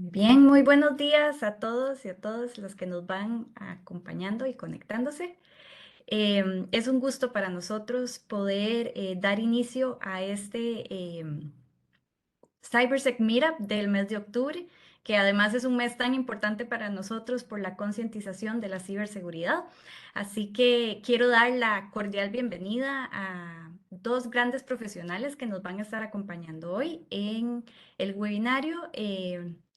Bien, muy buenos días a todos y a todas los que nos van acompañando y conectándose. Es un gusto para nosotros poder dar inicio a este CyberSec Meetup del mes de octubre, que además es un mes tan importante para nosotros por la concientización de la ciberseguridad. Así que quiero dar la cordial bienvenida a dos grandes profesionales que nos van a estar acompañando hoy en el webinario.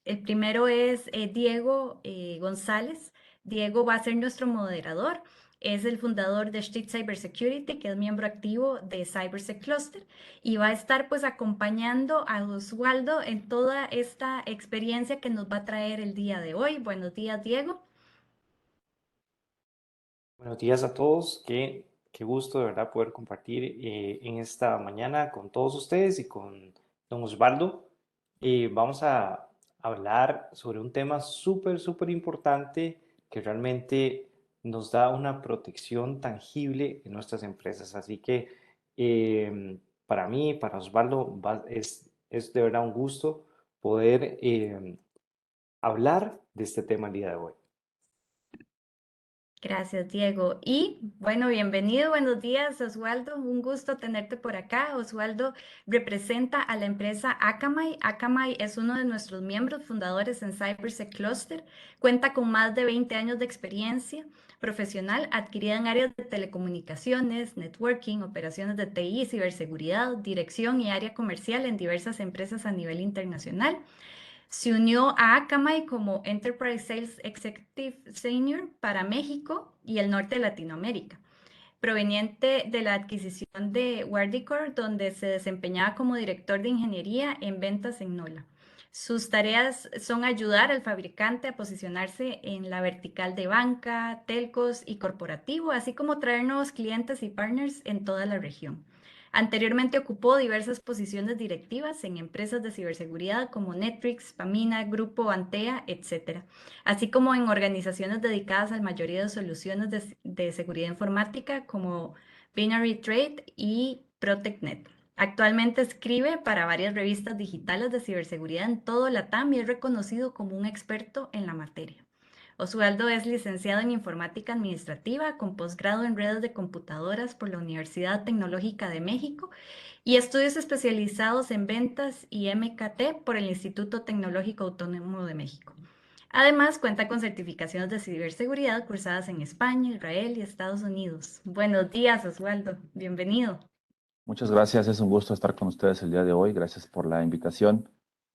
El primero es Diego González. Diego va a ser nuestro moderador. Es el fundador de Street Cybersecurity, que es miembro activo de CyberSec Cluster y va a estar pues acompañando a Oswaldo en toda esta experiencia que nos va a traer el día de hoy. Buenos días, Diego. Buenos días a todos, qué gusto de verdad poder compartir en esta mañana con todos ustedes y con don Osvaldo. Vamos a hablar sobre un tema súper importante que realmente nos da una protección tangible en nuestras empresas. Así que para mí, para Osvaldo, es de verdad un gusto poder hablar de este tema el día de hoy. Gracias, Diego. Y bueno, bienvenido, buenos días, Oswaldo. Un gusto tenerte por acá. Oswaldo representa a la empresa Akamai. Akamai es uno de nuestros miembros fundadores en CyberSec Cluster. Cuenta con más de 20 años de experiencia profesional adquirida en áreas de telecomunicaciones, networking, operaciones de TI, ciberseguridad, dirección y área comercial en diversas empresas a nivel internacional. Se unió a Akamai como Enterprise Sales Executive Senior para México y el norte de Latinoamérica, proveniente de la adquisición de Wardicor, donde se desempeñaba como director de ingeniería en ventas en Nola. Sus tareas son ayudar al fabricante a posicionarse en la vertical de banca, telcos y corporativo, así como traer nuevos clientes y partners en toda la región. Anteriormente ocupó diversas posiciones directivas en empresas de ciberseguridad como Netrix, Pamina, Grupo Antea, etc., así como en organizaciones dedicadas a la mayoría de soluciones de seguridad informática como Binary Trade y ProtectNet. Actualmente escribe para varias revistas digitales de ciberseguridad en todo Latam y es reconocido como un experto en la materia. Oswaldo es licenciado en Informática Administrativa con posgrado en redes de computadoras por la Universidad Tecnológica de México y estudios especializados en ventas y MKT por el Instituto Tecnológico Autónomo de México. Además, cuenta con certificaciones de ciberseguridad cursadas en España, Israel y Estados Unidos. Buenos días, Oswaldo. Bienvenido. Muchas gracias, es un gusto estar con ustedes el día de hoy. Gracias por la invitación.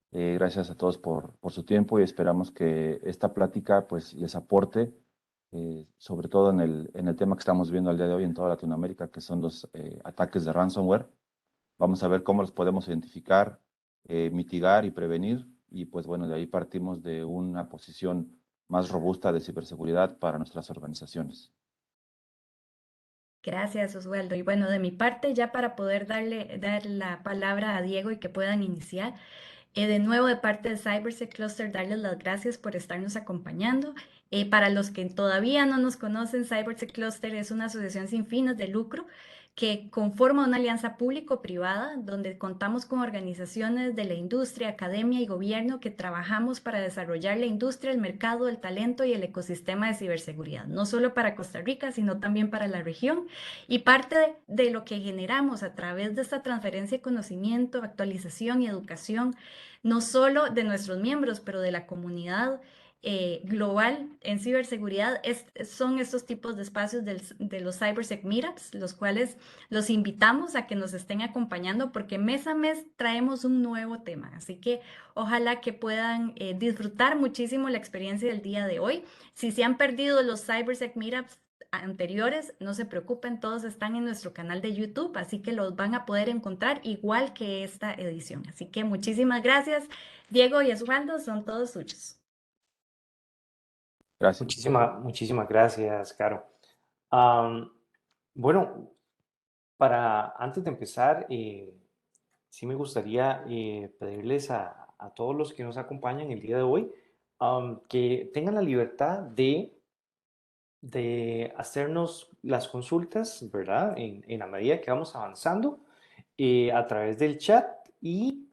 Gracias a todos por su tiempo y esperamos que esta plática pues, les aporte, sobre todo en el tema que estamos viendo el día de hoy en toda Latinoamérica, que son los ataques de ransomware. Vamos a ver cómo los podemos identificar, mitigar y prevenir. Y pues bueno, de ahí partimos de una posición más robusta de ciberseguridad para nuestras organizaciones. Gracias, Oswaldo. Y bueno, de mi parte, ya para poder dar la palabra a Diego y que puedan iniciar, de nuevo, de parte de CyberSec Cluster, darles las gracias por estarnos acompañando. Para los que todavía no nos conocen, CyberSec Cluster es una asociación sin fines de lucro que conforma una alianza público-privada donde contamos con organizaciones de la industria, academia y gobierno que trabajamos para desarrollar la industria, el mercado, el talento y el ecosistema de ciberseguridad, no solo para Costa Rica, sino también para la región. Y parte de lo que generamos a través de esta transferencia de conocimiento, actualización y educación no solo de nuestros miembros, pero de la comunidad global en ciberseguridad, son estos tipos de espacios de los CyberSec Meetups, los cuales los invitamos a que nos estén acompañando porque mes a mes traemos un nuevo tema. Así que ojalá que puedan disfrutar muchísimo la experiencia del día de hoy. Si se han perdido los CyberSec Meetups anteriores, no se preocupen, todos están en nuestro canal de YouTube, así que los van a poder encontrar igual que esta edición. Así que muchísimas gracias, Diego y Osvaldo, son todos suyos. Gracias. Muchísimas gracias, Caro. Am, bueno, antes de empezar, sí me gustaría pedirles a todos los que nos acompañan el día de hoy que tengan la libertad de hacernos las consultas, ¿verdad? En la medida que vamos avanzando a través del chat y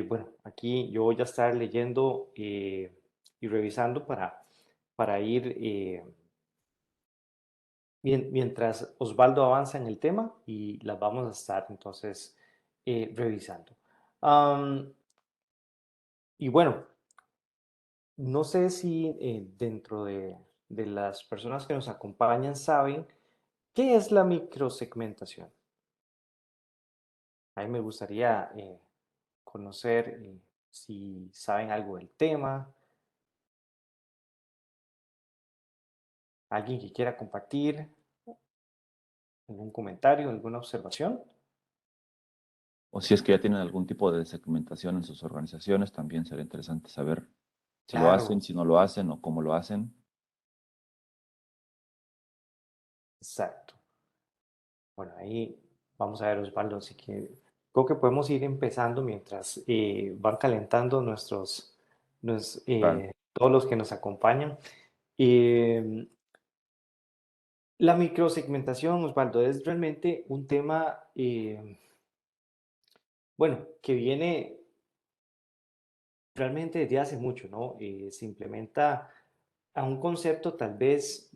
bueno, aquí yo voy a estar leyendo y revisando para ir mientras Osvaldo avanza en el tema y las vamos a estar entonces revisando. Y bueno, no sé si dentro de las personas que nos acompañan saben qué es la microsegmentación. A mí me gustaría conocer si saben algo del tema, alguien que quiera compartir algún comentario, alguna observación. O si es que ya tienen algún tipo de segmentación en sus organizaciones, también sería interesante saber si lo hacen, Claro, si no lo hacen o cómo lo hacen. exacto. Bueno, ahí vamos a ver, Osvaldo, así que creo que podemos ir empezando mientras van calentando Claro, todos los que nos acompañan. Eh, la microsegmentación, Osvaldo, es realmente un tema, bueno, que viene realmente desde hace mucho, ¿no? Se implementa a un concepto tal vez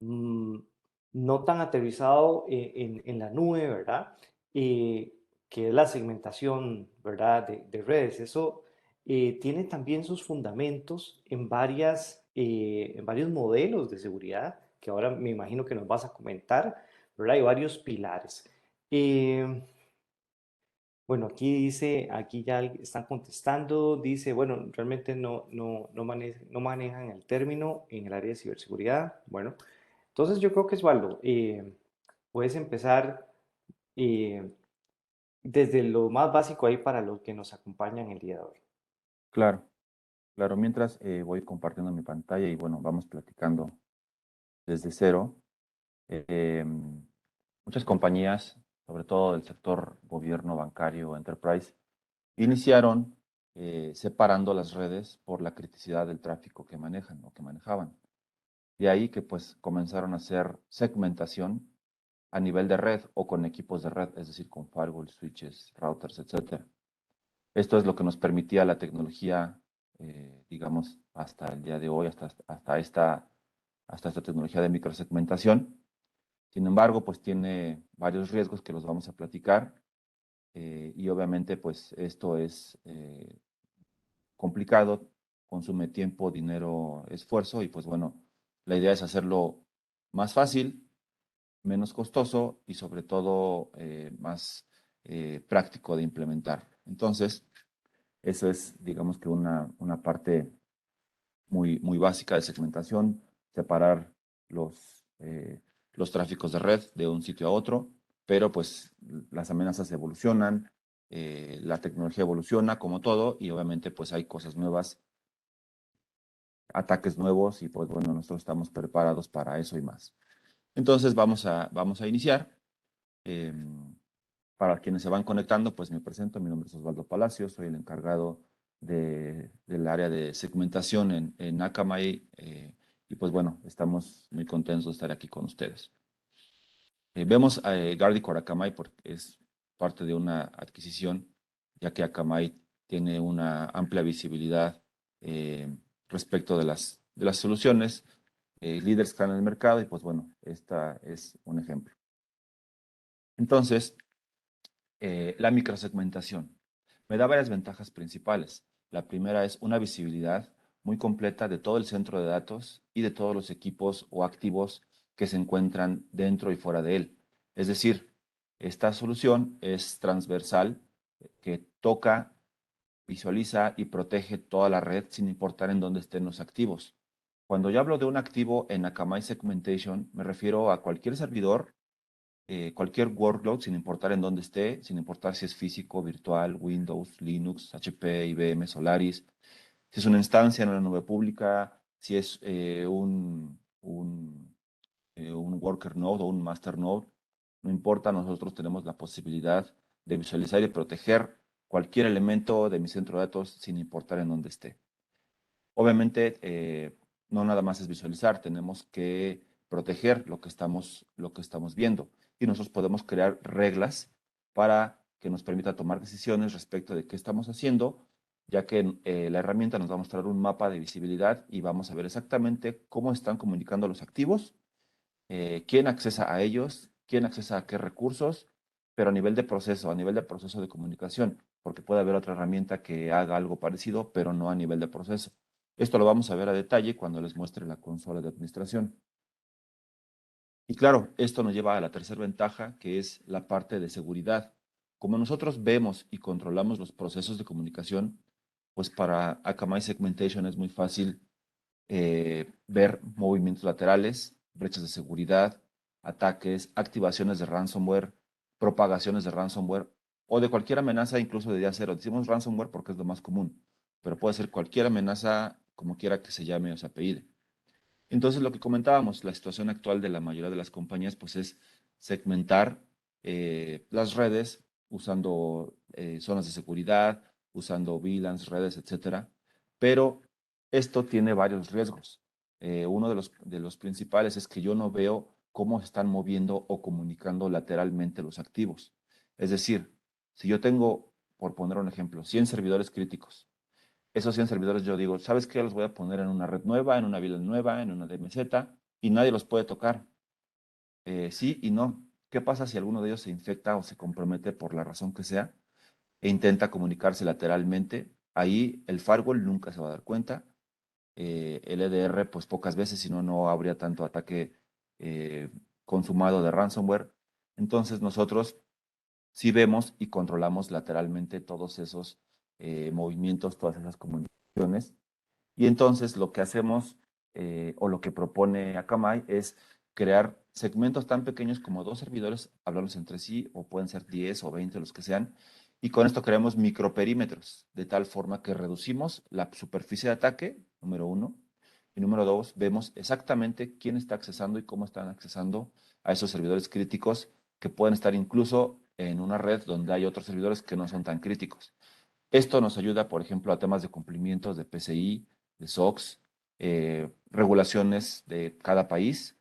mm, no tan aterrizado en la nube, ¿verdad? Que es la segmentación, ¿verdad? De redes. Eso tiene también sus fundamentos en varios modelos de seguridad, que ahora me imagino que nos vas a comentar, ¿verdad? Hay varios pilares. Eh, bueno, aquí dice, aquí ya están contestando, dice, bueno, realmente no manejan el término en el área de ciberseguridad. Bueno, entonces yo creo que Osvaldo, puedes empezar eh, desde lo más básico ahí para los que nos acompañan el día de hoy. claro, claro. Mientras voy compartiendo mi pantalla y bueno, vamos platicando desde cero. Muchas compañías, sobre todo del sector gobierno, bancario, enterprise, iniciaron separando las redes por la criticidad del tráfico que manejan o que manejaban. De ahí que pues comenzaron a hacer segmentación a nivel de red o con equipos de red, es decir, con firewalls, switches, routers, etcétera. Esto es lo que nos permitía la tecnología, digamos, hasta el día de hoy, hasta esta tecnología de microsegmentación. Sin embargo, pues tiene varios riesgos que los vamos a platicar y obviamente pues esto es complicado, consume tiempo, dinero, esfuerzo y pues bueno, la idea es hacerlo más fácil, menos costoso y sobre todo más práctico de implementar. Entonces, eso es, digamos que una parte muy básica de segmentación, separar los tráficos de red de un sitio a otro, pero pues las amenazas evolucionan, la tecnología evoluciona como todo y obviamente pues hay cosas nuevas, ataques nuevos y pues bueno, nosotros estamos preparados para eso y más. Entonces vamos a iniciar. Eh, para quienes se van conectando, pues me presento, mi nombre es Osvaldo Palacios, soy el encargado del área de segmentación en Akamai y pues bueno, estamos muy contentos de estar aquí con ustedes. Vemos a Guardicore Akamai porque es parte de una adquisición, ya que Akamai tiene una amplia visibilidad respecto de las soluciones, líderes que están en el mercado y pues bueno, esta es un ejemplo. Entonces, la microsegmentación me da varias ventajas principales. La primera es una visibilidad muy completa de todo el centro de datos y de todos los equipos o activos que se encuentran dentro y fuera de él. Es decir, esta solución es transversal, que toca, visualiza y protege toda la red sin importar en dónde estén los activos. Cuando yo hablo de un activo en Akamai Segmentation, me refiero a cualquier servidor, cualquier workload, sin importar en dónde esté, sin importar si es físico, virtual, Windows, Linux, HP, IBM, Solaris, si es una instancia en una nube pública, si es un worker node o un master node, no importa, nosotros tenemos la posibilidad de visualizar y proteger cualquier elemento de mi centro de datos sin importar en dónde esté. Obviamente, no nada más es visualizar, tenemos que proteger lo que estamos viendo y nosotros podemos crear reglas para que nos permita tomar decisiones respecto de qué estamos haciendo, ya que la herramienta nos va a mostrar un mapa de visibilidad y vamos a ver exactamente cómo están comunicando los activos, quién accesa a ellos, quién accesa a qué recursos, pero a nivel de proceso de comunicación, porque puede haber otra herramienta que haga algo parecido, pero no a nivel de proceso. Esto lo vamos a ver a detalle cuando les muestre la consola de administración. Y claro, esto nos lleva a la tercera ventaja, que es la parte de seguridad. Como nosotros vemos y controlamos los procesos de comunicación, pues para Akamai Segmentation es muy fácil ver movimientos laterales, brechas de seguridad, ataques, activaciones de ransomware, propagaciones de ransomware o de cualquier amenaza, incluso de día cero. Decimos ransomware porque es lo más común, pero puede ser cualquier amenaza como quiera que se llame o se apellide. Entonces, lo que comentábamos, la situación actual de la mayoría de las compañías, pues es segmentar las redes usando zonas de seguridad, usando VLANs, redes, etcétera. Pero esto tiene varios riesgos. Uno de los principales es que yo no veo cómo se están moviendo o comunicando lateralmente los activos. Es decir, si yo tengo, por poner un ejemplo, 100 servidores críticos, esos 100 servidores yo digo, ¿sabes qué? Los voy a poner en una red nueva, en una VLAN nueva, en una DMZ, y nadie los puede tocar. Sí y no. ¿Qué pasa si alguno de ellos se infecta o se compromete por la razón que sea e intenta comunicarse lateralmente? Ahí el firewall nunca se va a dar cuenta. El EDR, pues pocas veces, si no, no habría tanto ataque eh, consumado de ransomware. Entonces nosotros sí vemos y controlamos lateralmente todos esos movimientos, todas esas comunicaciones. Y entonces lo que hacemos o lo que propone Akamai es crear segmentos tan pequeños como dos servidores, hablarlos entre sí, o pueden ser 10 o 20, los que sean, y con esto creamos microperímetros, de tal forma que reducimos la superficie de ataque, número uno, y número dos, vemos exactamente quién está accesando y cómo están accesando a esos servidores críticos que pueden estar incluso en una red donde hay otros servidores que no son tan críticos. Esto nos ayuda, por ejemplo, a temas de cumplimientos de PCI, de SOX, regulaciones de cada país,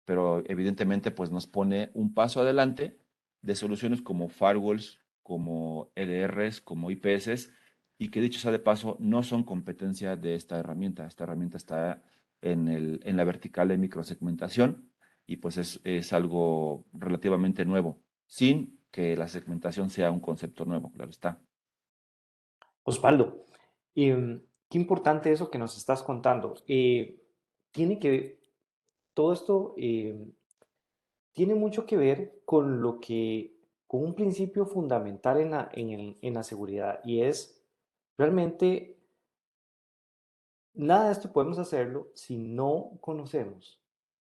pero evidentemente pues nos pone un paso adelante de soluciones como firewalls, como EDRs, como IPS, y que dicho sea de paso, no son competencia de esta herramienta. Esta herramienta está en la vertical de microsegmentación y pues es algo relativamente nuevo, sin que la segmentación sea un concepto nuevo, claro está. Osvaldo, qué importante eso que nos estás contando. Tiene que, todo esto tiene mucho que ver con con un principio fundamental en la seguridad y es realmente nada de esto podemos hacerlo si no conocemos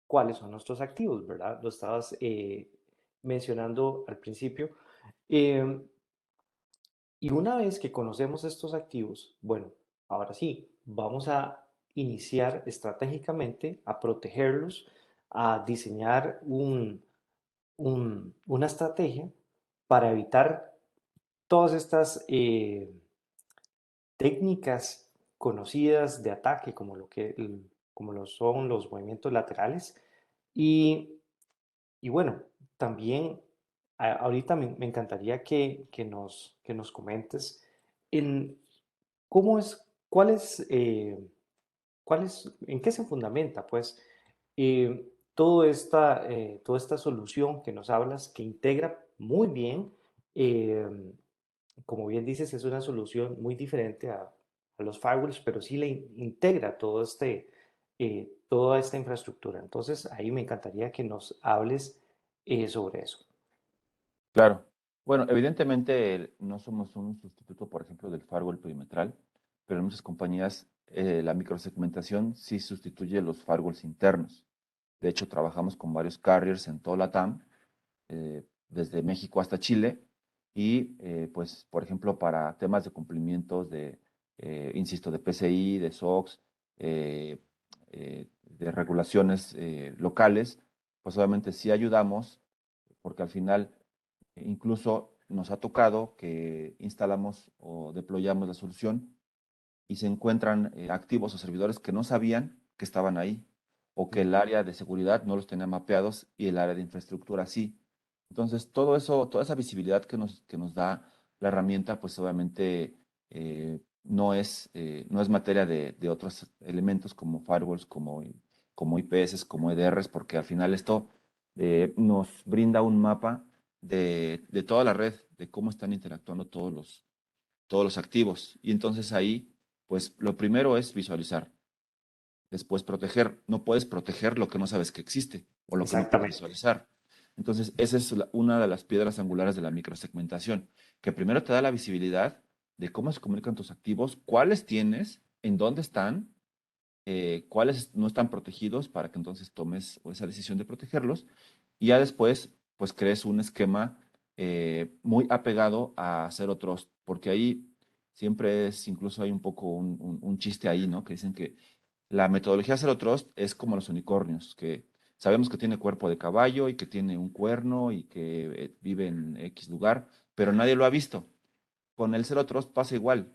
cuáles son nuestros activos, ¿verdad? Lo estabas mencionando al principio. Em, Y una vez que conocemos estos activos, bueno, ahora sí, vamos a iniciar estratégicamente a protegerlos, a diseñar una estrategia para evitar todas estas técnicas conocidas de ataque, como como lo son los movimientos laterales. Y, y bueno, también ahorita me encantaría que nos comentes en cómo es, en qué se fundamenta, pues, toda esta solución que nos hablas, que integra muy bien, eh, como bien dices, es una solución muy diferente a los firewalls, pero sí le integra toda esta infraestructura. Entonces, ahí me encantaría que nos hables sobre eso. Claro. Bueno, evidentemente no somos un sustituto, por ejemplo, del firewall perimetral, pero en muchas compañías la microsegmentación sí sustituye los firewalls internos. De hecho, trabajamos con varios carriers en toda la TAM, desde México hasta Chile, y pues, por ejemplo, para temas de cumplimientos de, insisto, de PCI, de SOX, de regulaciones locales, pues obviamente sí ayudamos, porque al final incluso nos ha tocado que instalamos o deployamos la solución y se encuentran activos o servidores que no sabían que estaban ahí o que el área de seguridad no los tenía mapeados y el área de infraestructura sí. Entonces, todo eso, toda esa visibilidad que nos da la herramienta, pues obviamente no es materia de otros elementos como firewalls, como IPS, como EDRs, porque al final esto nos brinda un mapa de toda la red, de cómo están interactuando todos los activos. Y entonces ahí, pues lo primero es visualizar, después proteger. No puedes proteger lo que no sabes que existe o lo que no puedes Exactamente. visualizar. Entonces, esa es una de las piedras angulares de la microsegmentación, que primero te da la visibilidad de cómo se comunican tus activos, cuáles tienes, en dónde están, cuáles no están protegidos para que entonces tomes esa decisión de protegerlos y ya después, pues crees un esquema muy apegado a Zero Trust, porque ahí siempre es, incluso hay un poco un chiste ahí, ¿no? Que dicen que la metodología Zero Trust es como los unicornios, que sabemos que tiene cuerpo de caballo y que tiene un cuerno y que vive en X lugar, pero nadie lo ha visto. Con el Zero Trust pasa igual.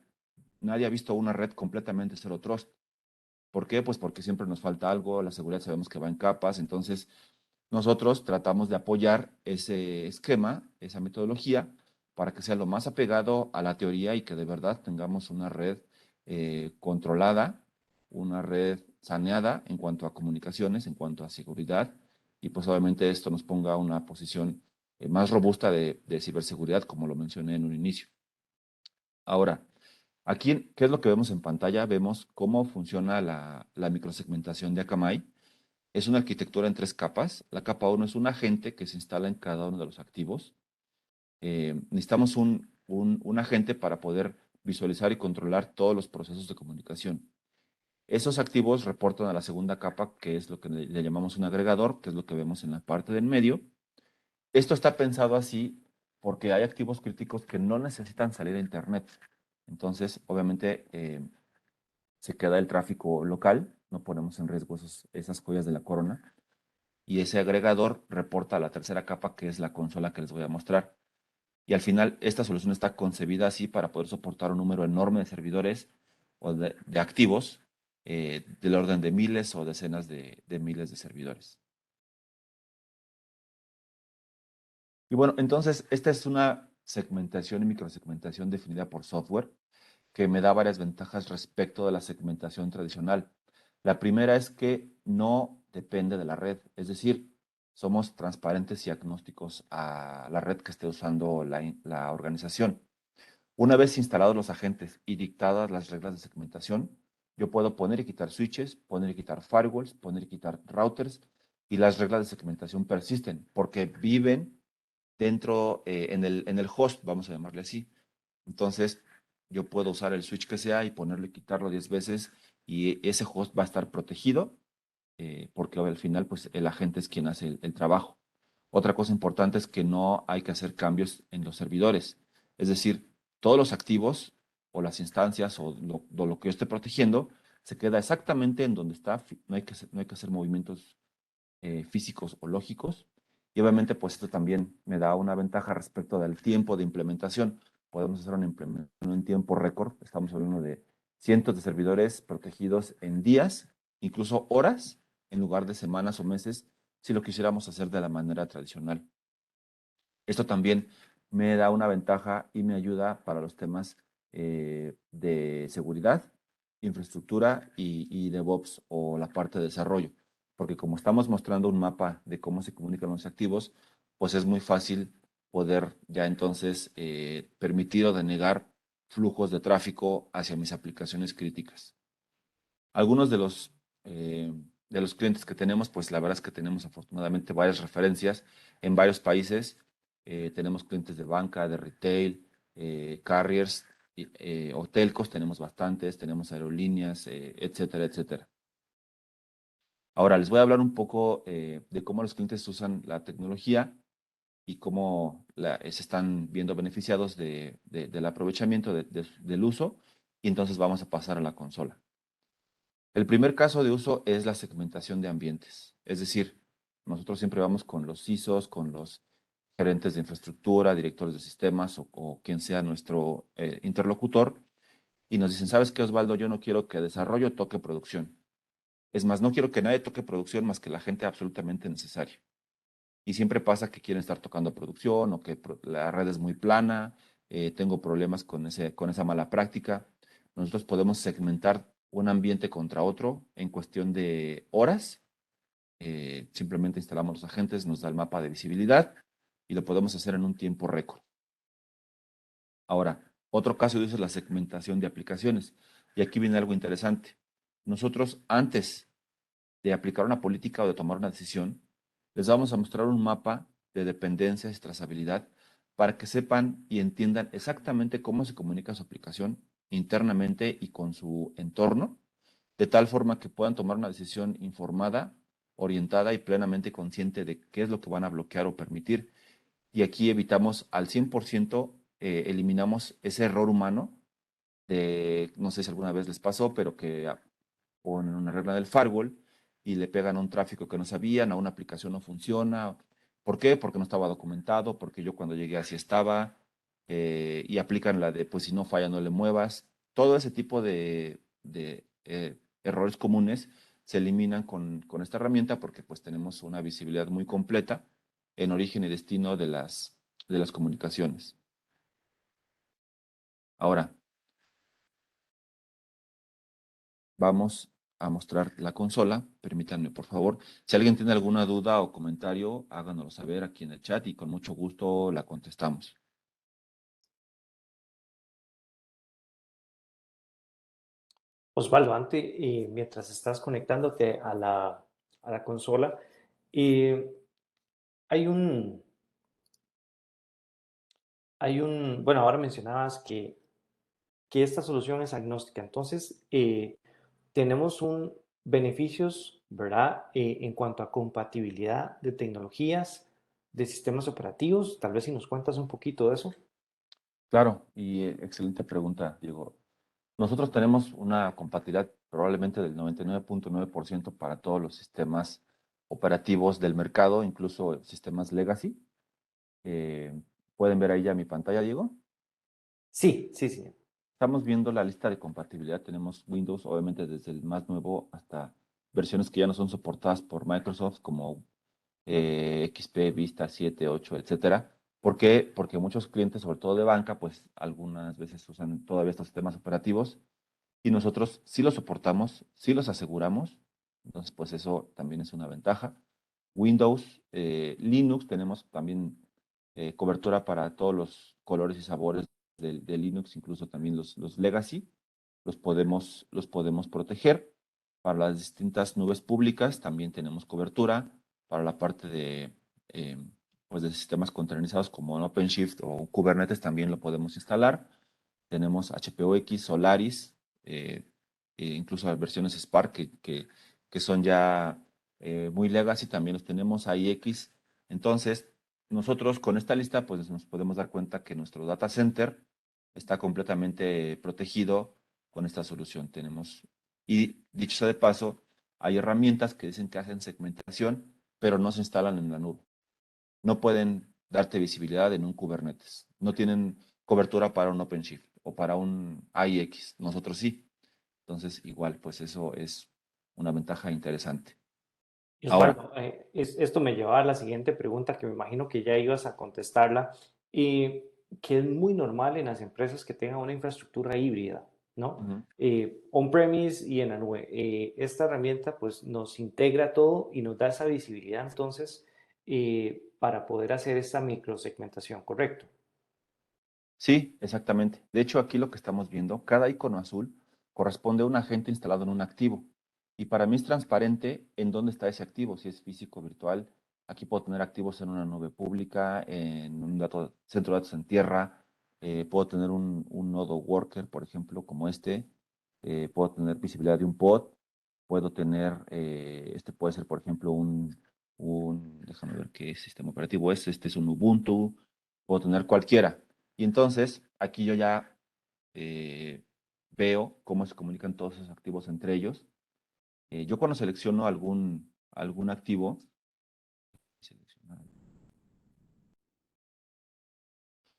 Nadie ha visto una red completamente Zero Trust. ¿Por qué? Pues porque siempre nos falta algo, la seguridad sabemos que va en capas, entonces nosotros tratamos de apoyar ese esquema, esa metodología, para que sea lo más apegado a la teoría y que de verdad tengamos una red controlada, una red saneada en cuanto a comunicaciones, en cuanto a seguridad, y pues obviamente esto nos ponga una posición más robusta de ciberseguridad, como lo mencioné en un inicio. Ahora, aquí, ¿qué es lo que vemos en pantalla? Vemos cómo funciona la microsegmentación de Akamai. Es una arquitectura en tres capas. La capa 1 es un agente que se instala en cada uno de los activos. Necesitamos un agente para poder visualizar y controlar todos los procesos de comunicación. Esos activos reportan a la segunda capa, que es lo que le llamamos un agregador, que es lo que vemos en la parte del medio. Esto está pensado así porque hay activos críticos que no necesitan salir a Internet. Entonces, obviamente, se queda el tráfico local, no ponemos en riesgo esas joyas de la corona. Y ese agregador reporta a la tercera capa, que es la consola que les voy a mostrar. Y al final, esta solución está concebida así para poder soportar un número enorme de servidores o de activos del orden de miles o decenas de miles de servidores. Y bueno, entonces, esta es una segmentación y microsegmentación definida por software que me da varias ventajas respecto de la segmentación tradicional. La primera es que no depende de la red, es decir, somos transparentes y agnósticos a la red que esté usando la organización. Una vez instalados los agentes y dictadas las reglas de segmentación, yo puedo poner y quitar switches, poner y quitar firewalls, poner y quitar routers, y las reglas de segmentación persisten porque viven dentro, en el host, vamos a llamarle así. Entonces, yo puedo usar el switch que sea y ponerlo y quitarlo 10 veces y ese host va a estar protegido porque al final, pues el agente es quien hace el trabajo. Otra cosa importante es que no hay que hacer cambios en los servidores. Es decir, todos los activos o las instancias o lo que yo esté protegiendo se queda exactamente en donde está. No hay que hacer movimientos físicos o lógicos. Y obviamente, pues esto también me da una ventaja respecto del tiempo de implementación. Podemos hacer una implementación en tiempo récord. Estamos hablando de cientos de servidores protegidos en días, incluso horas, en lugar de semanas o meses, si lo quisiéramos hacer de la manera tradicional. Esto también me da una ventaja y me ayuda para los temas de seguridad, infraestructura y DevOps o la parte de desarrollo. Porque como estamos mostrando un mapa de cómo se comunican los activos, pues es muy fácil poder ya entonces permitir o denegar flujos de tráfico hacia mis aplicaciones críticas. Algunos de los clientes que tenemos, pues la verdad es que tenemos afortunadamente varias referencias en varios países. Tenemos clientes de banca, de retail, carriers, o telcos, tenemos bastantes, tenemos aerolíneas, etcétera, etcétera. Ahora les voy a hablar un poco de cómo los clientes usan la tecnología y cómo se están viendo beneficiados del aprovechamiento del uso. Y entonces vamos a pasar a la consola. El primer caso de uso es la segmentación de ambientes. Es decir, nosotros siempre vamos con los CISOs, con los gerentes de infraestructura, directores de sistemas o quien sea nuestro interlocutor y nos dicen, ¿sabes qué, Osvaldo? Yo no quiero que desarrollo toque producción. Es más, no quiero que nadie toque producción más que la gente absolutamente necesaria. Y siempre pasa que quieren estar tocando producción o que la red es muy plana, tengo problemas con esa mala práctica. Nosotros podemos segmentar un ambiente contra otro en cuestión de horas. Simplemente instalamos los agentes, nos da el mapa de visibilidad y lo podemos hacer en un tiempo récord. Ahora, otro caso de uso es la segmentación de aplicaciones. Y aquí viene algo interesante. Nosotros, antes de aplicar una política o de tomar una decisión, les vamos a mostrar un mapa de dependencias y trazabilidad para que sepan y entiendan exactamente cómo se comunica su aplicación internamente y con su entorno, de tal forma que puedan tomar una decisión informada, orientada y plenamente consciente de qué es lo que van a bloquear o permitir. Y aquí evitamos al 100%, eliminamos ese error humano de, no sé si alguna vez les pasó, pero que ponen una regla del firewall y le pegan a un tráfico que no sabían, a una aplicación no funciona. ¿Por qué? Porque no estaba documentado, porque yo cuando llegué así estaba, y aplican la de, pues si no falla, no le muevas. Todo ese tipo de errores comunes se eliminan con esta herramienta porque pues tenemos una visibilidad muy completa en origen y destino de las comunicaciones. Ahora, vamos a mostrar la consola. Permítanme, por favor. Si alguien tiene alguna duda o comentario, háganoslo saber aquí en el chat y con mucho gusto la contestamos. Osvaldo, antes, mientras estás conectándote a la consola, eh, hay bueno, ahora mencionabas que esta solución es agnóstica. Entonces, tenemos un beneficios, ¿verdad? En cuanto a compatibilidad de tecnologías, de sistemas operativos. Tal vez si nos cuentas un poquito de eso. Claro, y excelente pregunta, Diego. Nosotros tenemos una compatibilidad probablemente del 99.9% para todos los sistemas operativos del mercado, incluso sistemas legacy. Eh, ¿Pueden ver ahí ya mi pantalla, Diego? Sí, sí, sí. Estamos viendo la lista de compatibilidad. Tenemos Windows, obviamente desde el más nuevo hasta versiones que ya no son soportadas por Microsoft, como XP, Vista 7, 8, etcétera. ¿Por qué? Porque muchos clientes, sobre todo de banca, pues algunas veces usan todavía estos sistemas operativos y nosotros sí los soportamos, sí los aseguramos. Entonces, pues eso también es una ventaja. Windows, Linux, tenemos también cobertura para todos los colores y sabores de Linux, incluso también los legacy, los podemos proteger. Para las distintas nubes públicas también tenemos cobertura. Para la parte eh, pues de sistemas containerizados como OpenShift o Kubernetes también lo podemos instalar. Tenemos HPOX, Solaris, eh, incluso las versiones Spark que son ya muy legacy, también los tenemos, AIX. Entonces, nosotros con esta lista, pues nos podemos dar cuenta que nuestro data center está completamente protegido con esta solución. Tenemos, y dicho sea de paso, hay herramientas que dicen que hacen segmentación, pero no se instalan en la nube. No pueden darte visibilidad en un Kubernetes. No tienen cobertura para un OpenShift o para un AIX. Nosotros sí. Entonces, igual, pues eso es una ventaja interesante. Y Ahora, Osvaldo, esto me llevaba a la siguiente pregunta que me imagino que ya ibas a contestarla, y que es muy normal en las empresas que tengan una infraestructura híbrida, ¿no? ujú, On-premise y en la nube. Esta herramienta pues nos integra todo y nos da esa visibilidad entonces para poder hacer esta microsegmentación, ¿correcto? sí, exactamente. De hecho, aquí lo que estamos viendo, cada icono azul corresponde a un agente instalado en un activo. Y para mí es transparente en dónde está ese activo, si es físico o virtual. Aquí puedo tener activos en una nube pública, en un centro de datos en tierra. Puedo tener un nodo worker, por ejemplo, como este. Puedo tener visibilidad de un pod. Puedo tener, este puede ser, por ejemplo, déjame ver qué sistema operativo es. Este es un Ubuntu. Puedo tener cualquiera. Y entonces, aquí yo ya veo cómo se comunican todos esos activos entre ellos. Yo cuando selecciono algún activo, seleccionar,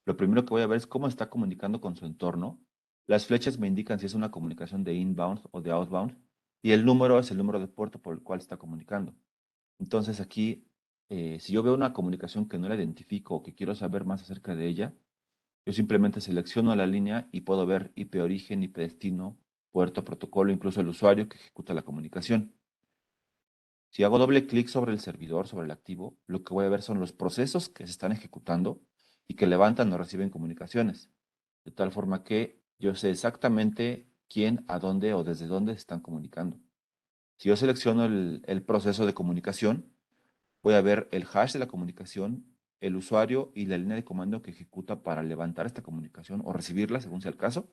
lo primero que voy a ver es cómo está comunicando con su entorno. Las flechas me indican si es una comunicación de inbound o de outbound. Y el número es el número de puerto por el cual está comunicando. Entonces aquí si yo veo una comunicación que no la identifico o que quiero saber más acerca de ella, yo simplemente selecciono la línea y puedo ver IP origen, IP destino, puerto, protocolo, incluso el usuario que ejecuta la comunicación. Si hago doble clic sobre el servidor, sobre el activo, lo que voy a ver son los procesos que se están ejecutando y que levantan o reciben comunicaciones. De tal forma que yo sé exactamente quién, a dónde o desde dónde se están comunicando. Si yo selecciono el proceso de comunicación, voy a ver el hash de la comunicación, el usuario y la línea de comando que ejecuta para levantar esta comunicación o recibirla, según sea el caso,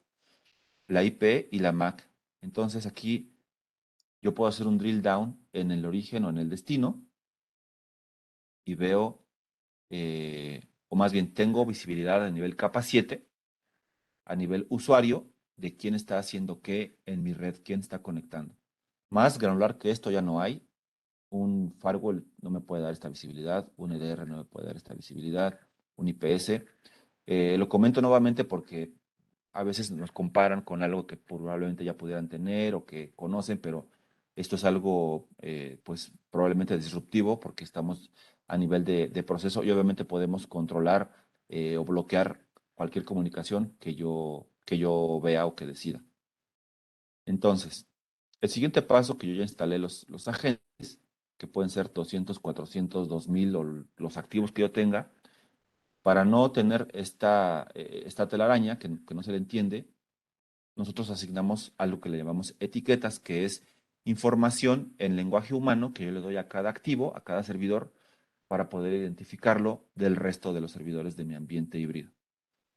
la IP y la MAC. Entonces aquí yo puedo hacer un drill down en el origen o en el destino y veo, o más bien tengo visibilidad a nivel capa 7, a nivel usuario, de quién está haciendo qué en mi red, quién está conectando. Más granular que esto ya no hay. Un firewall no me puede dar esta visibilidad, un EDR no me puede dar esta visibilidad, un IPS. Lo comento nuevamente porque a veces nos comparan con algo que probablemente ya pudieran tener o que conocen, pero esto es algo pues probablemente disruptivo porque estamos a nivel de proceso y obviamente podemos controlar o bloquear cualquier comunicación que yo vea o que decida. Entonces, el siguiente paso que yo ya instalé los agentes, que pueden ser 200, 400, 2000 o los activos que yo tenga, para no tener esta telaraña que no se le entiende, nosotros asignamos algo que le llamamos etiquetas, que es información en lenguaje humano que yo le doy a cada activo, a cada servidor, para poder identificarlo del resto de los servidores de mi ambiente híbrido.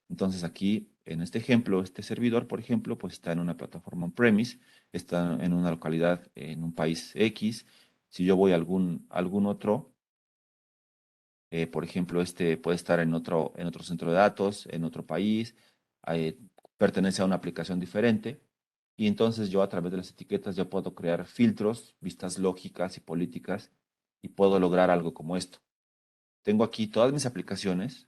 Entonces aquí, en este ejemplo, este servidor, por ejemplo, pues está en una plataforma on-premise, está en una localidad en un país X. Si yo voy a algún otro, por ejemplo, este puede estar en otro centro de datos, en otro país, eh, pertenece a una aplicación diferente. Y entonces yo a través de las etiquetas ya puedo crear filtros, vistas lógicas y políticas y puedo lograr algo como esto. Tengo aquí todas mis aplicaciones,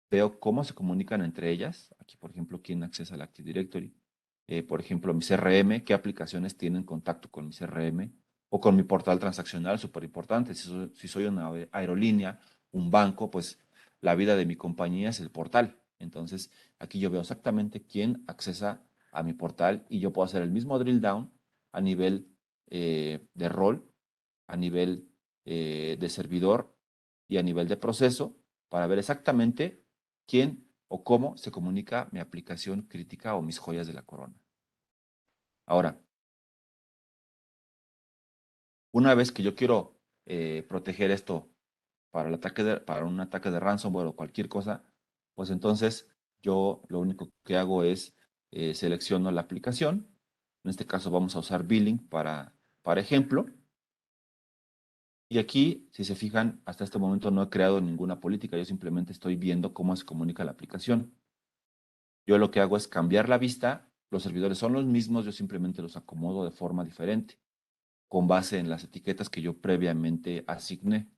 veo cómo se comunican entre ellas. Aquí, por ejemplo, quién accesa al Active Directory. Por ejemplo, mi CRM, qué aplicaciones tienen contacto con mi CRM o con mi portal transaccional, súper importante. Si soy una aerolínea, un banco, pues la vida de mi compañía es el portal. Entonces, aquí yo veo exactamente quién accesa a mi portal y yo puedo hacer el mismo drill down a nivel de rol, a nivel de servidor y a nivel de proceso para ver exactamente quién o cómo se comunica mi aplicación crítica o mis joyas de la corona. Ahora, una vez que yo quiero proteger esto para para un ataque de ransomware o cualquier cosa, pues entonces yo lo único que hago es selecciono la aplicación. En este caso vamos a usar Billing para ejemplo. Y aquí, si se fijan, hasta este momento no he creado ninguna política, yo simplemente estoy viendo cómo se comunica la aplicación. Yo lo que hago es cambiar la vista, los servidores son los mismos, yo simplemente los acomodo de forma diferente, con base en las etiquetas que yo previamente asigné.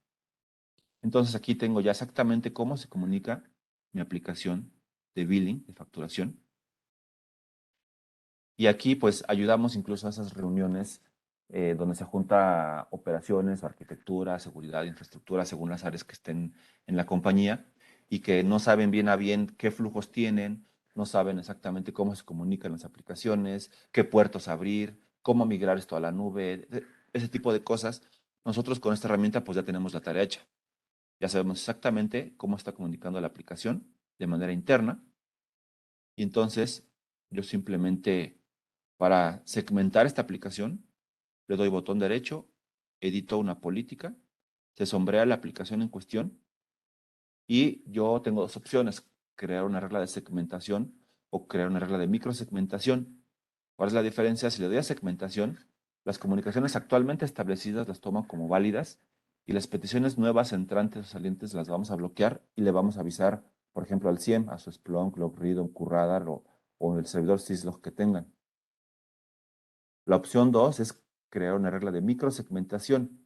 Entonces aquí tengo ya exactamente cómo se comunica mi aplicación de billing, de facturación. Y aquí pues ayudamos incluso a esas reuniones donde se junta operaciones, arquitectura, seguridad, infraestructura, según las áreas que estén en la compañía y que no saben bien a bien qué flujos tienen, no saben exactamente cómo se comunican las aplicaciones, qué puertos abrir, cómo migrar esto a la nube, ese tipo de cosas. Nosotros con esta herramienta pues ya tenemos la tarea hecha. Ya sabemos exactamente cómo está comunicando la aplicación de manera interna y entonces yo simplemente para segmentar esta aplicación le doy botón derecho, edito una política, se sombrea la aplicación en cuestión y yo tengo dos opciones, crear una regla de segmentación o crear una regla de microsegmentación. ¿Cuál es la diferencia? Si le doy a segmentación, las comunicaciones actualmente establecidas las toman como válidas y las peticiones nuevas entrantes o salientes las vamos a bloquear y le vamos a avisar, por ejemplo, al SIEM, a su Splunk, LogRhythm, QRadar o el servidor syslog que tengan. La opción 2 es crear una regla de microsegmentación.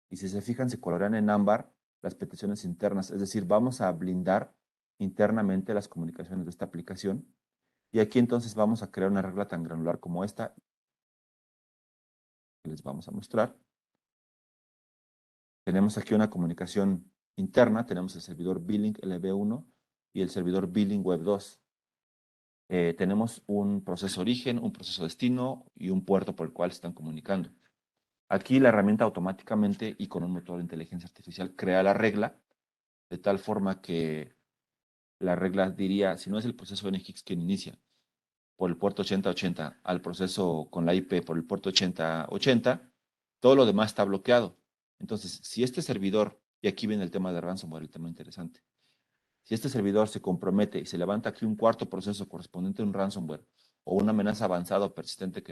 Y si se fijan, se colorean en ámbar las peticiones internas. Es decir, vamos a blindar internamente las comunicaciones de esta aplicación. Y aquí entonces vamos a crear una regla tan granular como esta que les vamos a mostrar. Tenemos aquí una comunicación interna, tenemos el servidor Billing LB1 y el servidor Billing Web 2. Tenemos un proceso origen, un proceso destino y un puerto por el cual se están comunicando. Aquí la herramienta automáticamente y con un motor de inteligencia artificial crea la regla de tal forma que la regla diría, si no es el proceso NGIX quien inicia por el puerto 8080 al proceso con la IP por el puerto 8080, todo lo demás está bloqueado. Entonces, si este servidor, y aquí viene el tema de ransomware, el tema interesante, si este servidor se compromete y se levanta aquí un cuarto proceso correspondiente a un ransomware o una amenaza avanzada o persistente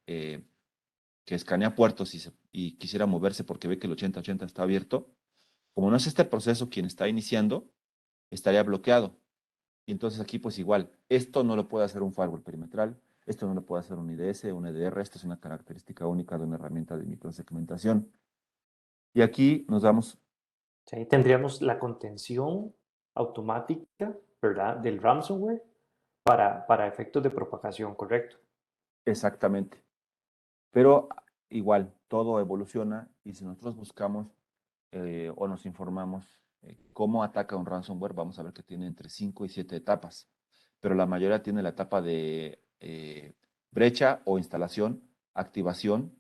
eh, que escanea puertos y quisiera moverse porque ve que el 8080 está abierto, como no es este proceso quien está iniciando, estaría bloqueado. Y entonces aquí pues igual, esto no lo puede hacer un firewall perimetral, esto no lo puede hacer un IDS, un EDR, esto es una característica única de una herramienta de microsegmentación. Y aquí nos damos Sí, ahí tendríamos la contención automática, ¿verdad? Del ransomware para efectos de propagación, ¿correcto? exactamente. Pero igual, todo evoluciona y si nosotros buscamos o nos informamos cómo ataca un ransomware, vamos a ver que tiene entre 5 y 7 etapas. Pero la mayoría tiene la etapa de brecha o instalación, activación,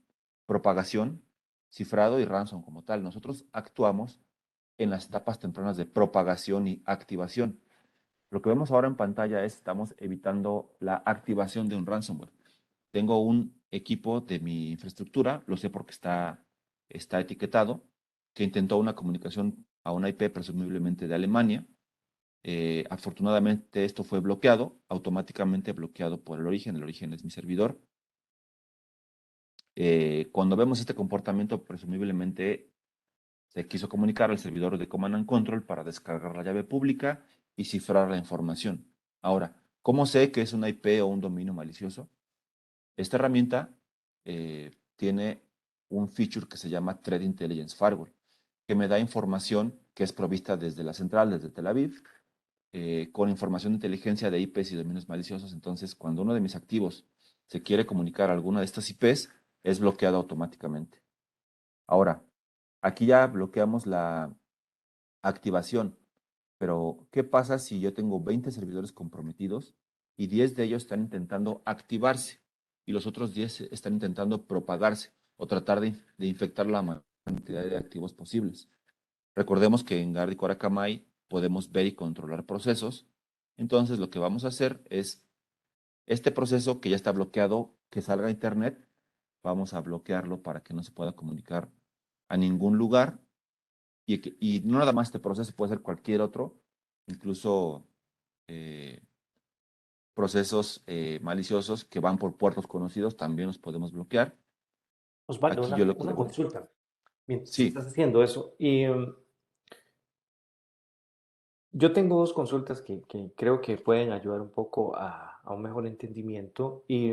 propagación, cifrado y ransom como tal. Nosotros actuamos en las etapas tempranas de propagación y activación. Lo que vemos ahora en pantalla es estamos evitando la activación de un ransomware. Tengo un equipo de mi infraestructura, lo sé porque está etiquetado, que intentó una comunicación a una IP presumiblemente de Alemania. Afortunadamente esto fue bloqueado, automáticamente bloqueado por el origen es mi servidor. Cuando vemos este comportamiento, presumiblemente se quiso comunicar al servidor de Command and Control para descargar la llave pública y cifrar la información. Ahora, ¿cómo sé que es una IP o un dominio malicioso? Esta herramienta tiene un feature que se llama Threat Intelligence Firewall, que me da información que es provista desde la central, desde Tel Aviv, con información de inteligencia de IPs y dominios maliciosos. Entonces, cuando uno de mis activos se quiere comunicar a alguna de estas IPs, es bloqueado automáticamente. Ahora, aquí ya bloqueamos la activación, pero ¿qué pasa si yo tengo 20 servidores comprometidos y 10 de ellos están intentando activarse y los otros 10 están intentando propagarse o tratar de infectar la mayor cantidad de activos posibles? Recordemos que en Guardicore Akamai podemos ver y controlar procesos. Entonces, lo que vamos a hacer es este proceso que ya está bloqueado, que salga a Internet, vamos a bloquearlo para que no se pueda comunicar a ningún lugar. Y no nada más este proceso, puede ser cualquier otro, incluso eh, procesos maliciosos que van por puertos conocidos, también los podemos bloquear. Osvaldo, Aquí yo lo que una consulta mientras sí, estás haciendo eso. Y yo tengo dos consultas que creo que pueden ayudar un poco a un mejor entendimiento. Y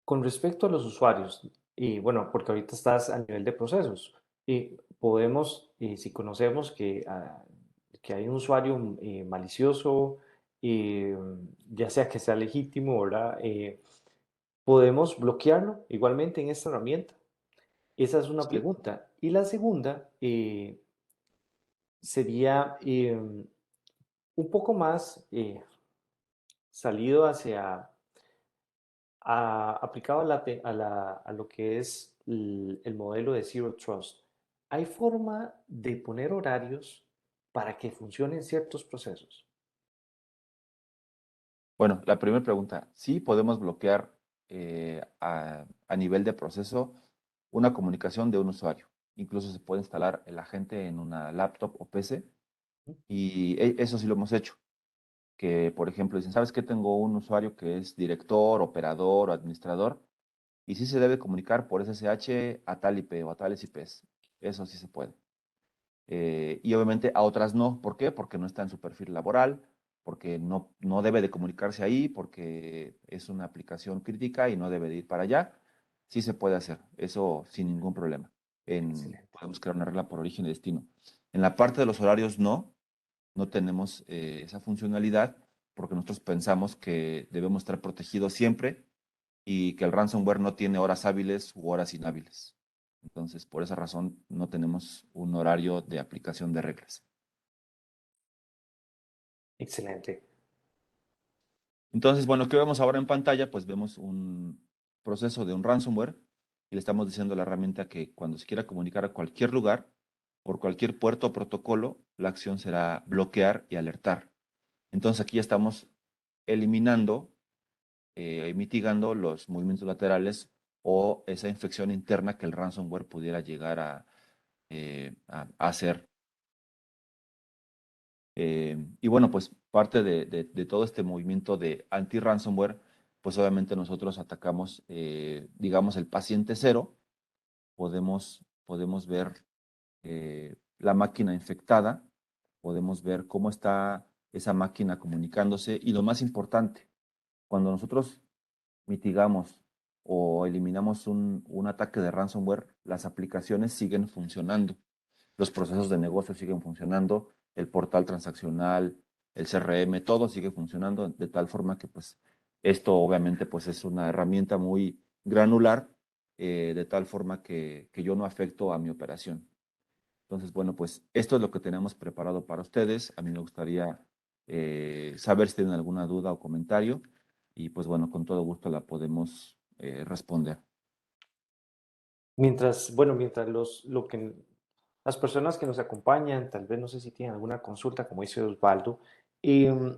con respecto a los usuarios, y bueno, porque ahorita estás a nivel de procesos, y podemos, si conocemos que hay un usuario malicioso, ya sea que sea legítimo, ¿verdad? Podemos bloquearlo igualmente en esta herramienta. Esa es una sí. pregunta. Y la segunda sería un poco más salido hacia, aplicado a lo que es el modelo de Zero Trust. ¿Hay forma de poner horarios para que funcionen ciertos procesos? Bueno, la primera pregunta, sí podemos bloquear a nivel de proceso una comunicación de un usuario. Incluso se puede instalar el agente en una laptop o PC y eso sí lo hemos hecho. Que, por ejemplo, dicen, ¿sabes qué? Tengo un usuario que es director, operador o administrador y sí se debe comunicar por SSH a tal IP o a tales IPs. Eso sí se puede. Y obviamente a otras no. ¿Por qué? Porque no está en su perfil laboral, porque no debe de comunicarse ahí, porque es una aplicación crítica y no debe de ir para allá. Sí se puede hacer, eso sin ningún problema. Excelente. Podemos crear una regla por origen y destino. En la parte de los horarios no tenemos esa funcionalidad porque nosotros pensamos que debemos estar protegidos siempre y que el ransomware no tiene horas hábiles u horas inhábiles. Entonces, por esa razón, no tenemos un horario de aplicación de reglas. Excelente. Entonces, bueno, ¿qué vemos ahora en pantalla? Pues vemos un proceso de un ransomware y le estamos diciendo a la herramienta que cuando se quiera comunicar a cualquier lugar, por cualquier puerto o protocolo, la acción será bloquear y alertar. Entonces, aquí ya estamos eliminando y mitigando los movimientos laterales o esa infección interna que el ransomware pudiera llegar a hacer. Y bueno, pues parte de todo este movimiento de anti-ransomware, pues obviamente nosotros atacamos, digamos, el paciente cero. Podemos ver la máquina infectada, podemos ver cómo está esa máquina comunicándose y lo más importante, cuando nosotros mitigamos o eliminamos un ataque de ransomware, las aplicaciones siguen funcionando, los procesos de negocio siguen funcionando, el portal transaccional, el CRM, todo sigue funcionando de tal forma que pues esto obviamente pues es una herramienta muy granular, de tal forma que yo no afecto a mi operación. Entonces, bueno, pues esto es lo que tenemos preparado para ustedes. A mí me gustaría saber si tienen alguna duda o comentario y pues bueno, con todo gusto la podemos responder. Mientras las personas que nos acompañan, tal vez no sé si tienen alguna consulta, como dice Osvaldo, em,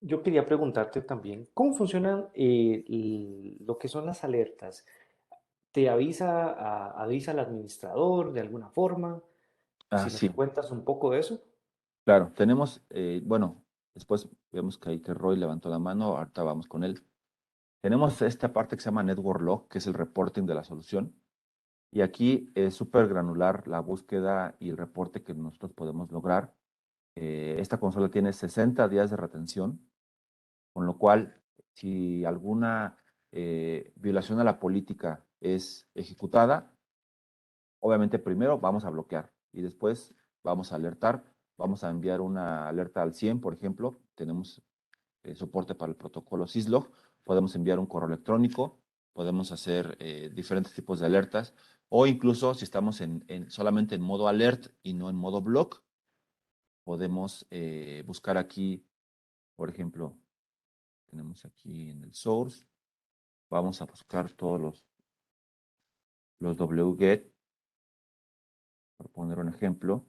yo quería preguntarte también, ¿cómo funcionan lo que son las alertas? ¿Te avisa al administrador de alguna forma? Ah, Si nos sí, cuentas un poco de eso. claro, tenemos, bueno, después vemos que ahí que Roy levantó la mano, ahorita vamos con él. Tenemos esta parte que se llama Network Log, que es el reporting de la solución. Y aquí es súper granular la búsqueda y el reporte que nosotros podemos lograr. Esta consola tiene 60 días de retención, con lo cual, si alguna violación a la política es ejecutada, obviamente primero vamos a bloquear y después vamos a alertar, vamos a enviar una alerta al 100, por ejemplo, tenemos soporte para el protocolo Syslog, podemos enviar un correo electrónico, podemos hacer diferentes tipos de alertas o incluso si estamos solamente en modo alert y no en modo block, podemos buscar aquí, por ejemplo, tenemos aquí en el source, vamos a buscar todos los wget, por poner un ejemplo,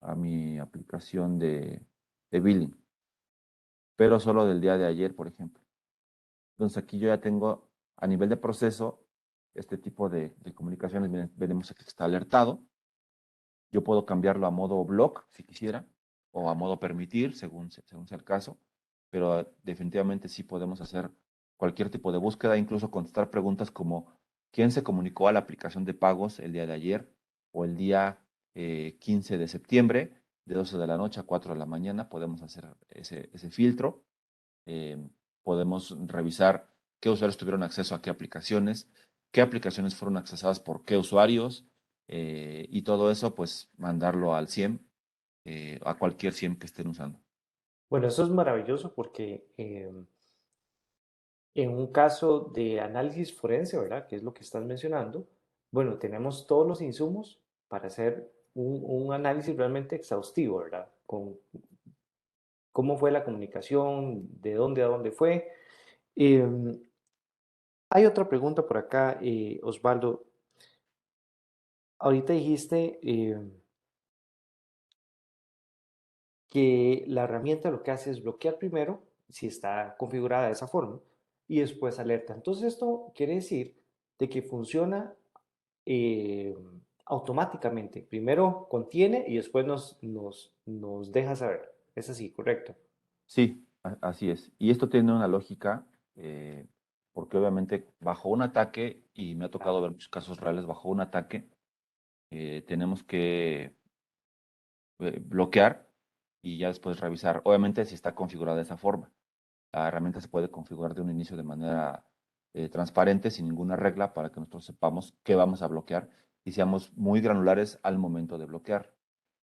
a mi aplicación de billing, pero solo del día de ayer, por ejemplo. Entonces aquí yo ya tengo a nivel de proceso este tipo de comunicaciones. Veremos aquí que está alertado. Yo puedo cambiarlo a modo block si quisiera o a modo permitir según sea el caso, pero definitivamente sí podemos hacer cualquier tipo de búsqueda, incluso contestar preguntas como ¿quién se comunicó a la aplicación de pagos el día de ayer o el día 15 de septiembre de 12 de la noche a 4 de la mañana? Podemos hacer ese filtro. eh, Podemos revisar qué usuarios tuvieron acceso a qué aplicaciones fueron accesadas por qué usuarios, y todo eso, pues mandarlo al SIEM, a cualquier SIEM que estén usando. Bueno, eso es maravilloso porque en un caso de análisis forense, ¿verdad? Que es lo que estás mencionando, bueno, tenemos todos los insumos para hacer un análisis realmente exhaustivo, ¿verdad? Con cómo fue la comunicación, de dónde a dónde fue. Em, Hay otra pregunta por acá, Osvaldo. Ahorita dijiste que la herramienta lo que hace es bloquear primero, si está configurada de esa forma, y después alerta. Entonces esto quiere decir de que funciona eh, automáticamente. Primero contiene y después nos deja saber. Es así, correcto. Sí, así es. Y esto tiene una lógica, porque obviamente bajo un ataque, y me ha tocado ver muchos casos reales, bajo un ataque, tenemos que bloquear y ya después revisar, obviamente si está configurada de esa forma. La herramienta se puede configurar de un inicio de manera transparente, sin ninguna regla, para que nosotros sepamos qué vamos a bloquear y seamos muy granulares al momento de bloquear.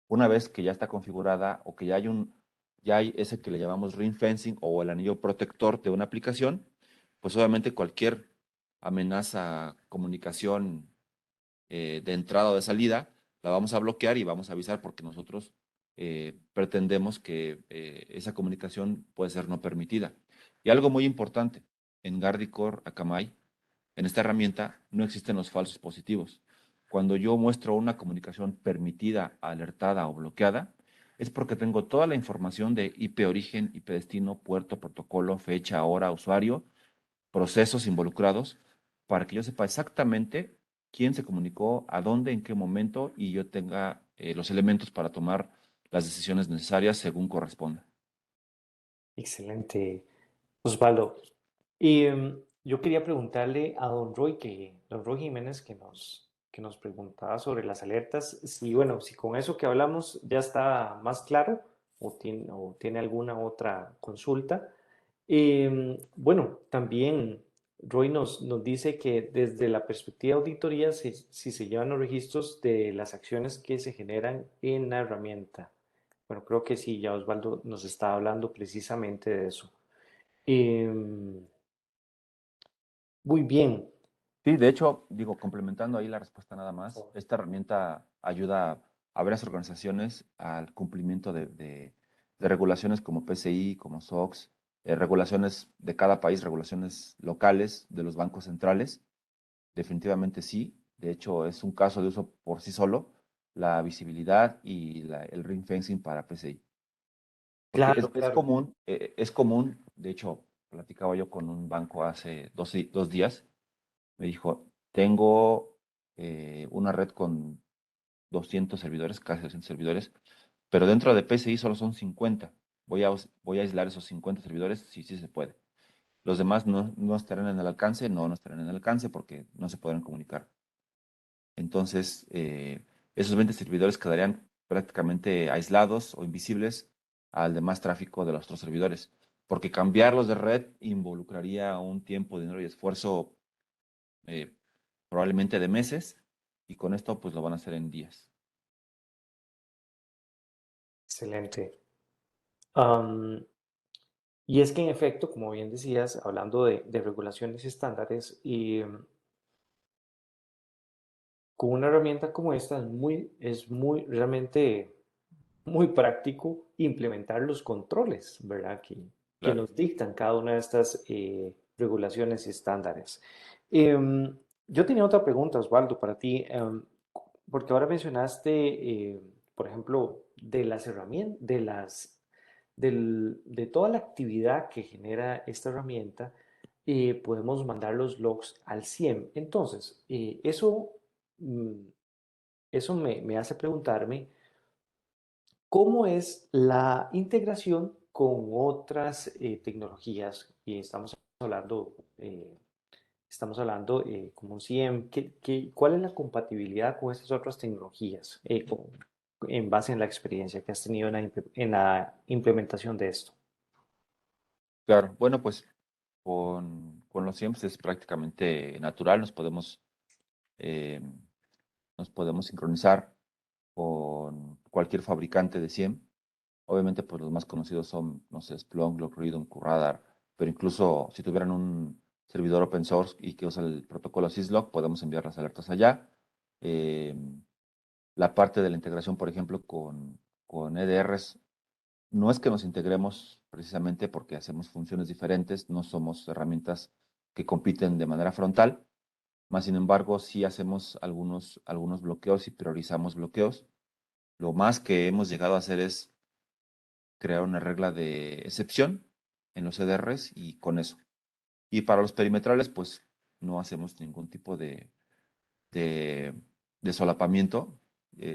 Una vez que ya está configurada o que ya hay ese que le llamamos ring fencing o el anillo protector de una aplicación, pues obviamente cualquier amenaza comunicación de entrada o de salida, la vamos a bloquear y vamos a avisar porque nosotros pretendemos que esa comunicación puede ser no permitida. Y algo muy importante, en Guardicore Akamai, en esta herramienta no existen los falsos positivos. Cuando yo muestro una comunicación permitida, alertada o bloqueada, es porque tengo toda la información de IP origen, IP destino, puerto, protocolo, fecha, hora, usuario, procesos involucrados, para que yo sepa exactamente quién se comunicó, a dónde, en qué momento, y yo tenga los elementos para tomar las decisiones necesarias según corresponda. Excelente, Osvaldo. Y yo quería preguntarle a don Roy Jiménez, que nos preguntaba sobre las alertas, si, bueno, si con eso que hablamos ya está más claro o tiene alguna otra consulta. Bueno, también Roy nos dice que desde la perspectiva de auditoría, si se llevan los registros de las acciones que se generan en la herramienta. Bueno, creo que sí, ya Osvaldo nos está hablando precisamente de eso. Em, Muy bien. Sí, de hecho, digo, complementando ahí la respuesta nada más, esta herramienta ayuda a varias organizaciones al cumplimiento de regulaciones como PCI, como SOX, regulaciones de cada país, regulaciones locales de los bancos centrales. Definitivamente sí. De hecho, es un caso de uso por sí solo, la visibilidad y el ring fencing para PCI. Porque Claro, claro. es común, de hecho, platicaba yo con un banco hace 2 días, me dijo, tengo una red con 200 servidores, casi 200 servidores, pero dentro de PCI solo son 50. Voy a aislar esos 50 servidores, sí, sí se puede. Los demás no estarán en el alcance, no estarán en el alcance porque no se podrán comunicar. Entonces, esos 20 servidores quedarían prácticamente aislados o invisibles al demás tráfico de los otros servidores, porque cambiarlos de red involucraría un tiempo, dinero y esfuerzo eh, probablemente de meses, y con esto pues lo van a hacer en días. Excelente. Am, y es que en efecto, como bien decías, hablando de regulaciones y estándares, y con una herramienta como esta es muy realmente muy práctico implementar los controles, ¿verdad? Que Claro. nos dictan cada una de estas regulaciones y estándares. Em, yo tenía otra pregunta, Osvaldo, para ti, porque ahora mencionaste, por ejemplo, de las herramientas, de toda la actividad que genera esta herramienta, podemos mandar los logs al SIEM. Entonces, mm, eso me hace preguntarme, ¿cómo es la integración con otras tecnologías? Y estamos hablando como un CIEM. ¿Cuál es la compatibilidad con estas otras tecnologías en base en la experiencia que has tenido en la implementación de esto? Claro, bueno, pues con los SIEMs es prácticamente natural, eh, nos podemos sincronizar con cualquier fabricante de SIEM. Obviamente, pues los más conocidos son, no sé, Splunk, Lockreadon, QRadar, pero incluso si tuvieran un servidor open source y que usa el protocolo Syslog, podemos enviar las alertas allá. Eh, la parte de la integración, por ejemplo, con EDRs, no es que nos integremos precisamente porque hacemos funciones diferentes, no somos herramientas que compiten de manera frontal, más sin embargo, sí hacemos algunos bloqueos y priorizamos bloqueos. Lo más que hemos llegado a hacer es crear una regla de excepción en los EDRs y con eso. Y para los perimetrales, pues no hacemos ningún tipo de, de solapamiento.